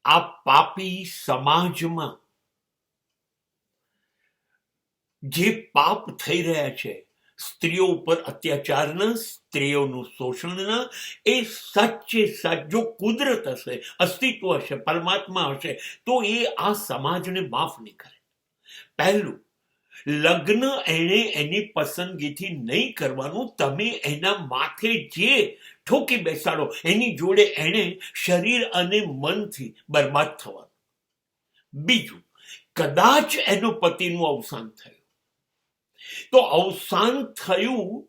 આ પાપી સમાજમાં જે પાપ થઈ રહ્યા છે, સ્ત્રીઓ ઉપર અત્યાચારના, સ્ત્રીઓનું શોષણના, એ સાચે સાચો કુદરત હશે, અસ્તિત્વ હશે, પરમાત્મા હશે તો એ આ સમાજને માફ નહીં કરે. પહેલું, લગ્ન એને એની પસંદગીથી નહીં કરવાનું. તમે એના માથે જે ઠોકી બેસાડો એની જોડે એને શરીર અને મનથી બરબાદ થવાનું. બીજું, કદાચ એનો પતિનું અવસાન થયું તો અવસાન થયું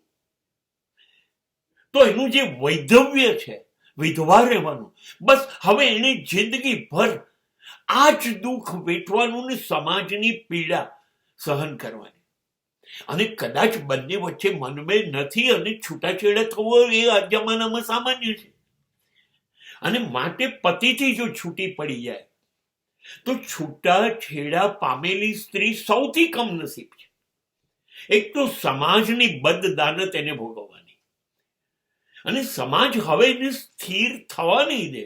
તો એનું જે વૈધવ્ય છે, વિધવા રહેવાનું, બસ હવે એને જિંદગી ભર આ જ દુઃખ વેઠવાનું ને સમાજની પીડા સહન કરવાની. અને કદાચ બંને વચ્ચે મનમેળ નથી અને છૂટાછેડા થવો એ આ જમાનામાં સામાન્ય છે. અને માટે પતિથી જો છૂટી પડી જાય તો છૂટાછેડા પામેલી સ્ત્રી સૌથી કમનસીબ છે. એક તો સમાજની બદદાનત એને ભોગવવાની, અને સમાજ હવે એને સ્થિર થવા નહીં દે,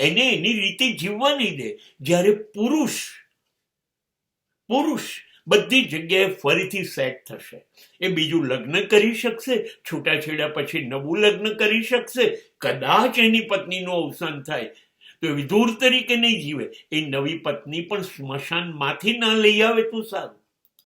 એને એની રીતે જીવવા નહીં દે. જ્યારે પુરુષ બધી જગ્યાએ ફરીથી સેટ થશે, એ બીજું લગ્ન કરી શકશે, છૂટાછેડા પછી નવું લગ્ન કરી શકશે. કદાચ એની પત્નીનું અવસાન થાય તો એ વિધુર તરીકે નહીં જીવે, એ નવી પત્ની પણ સ્મશાનમાંથી ના લઈ આવે તો સારું.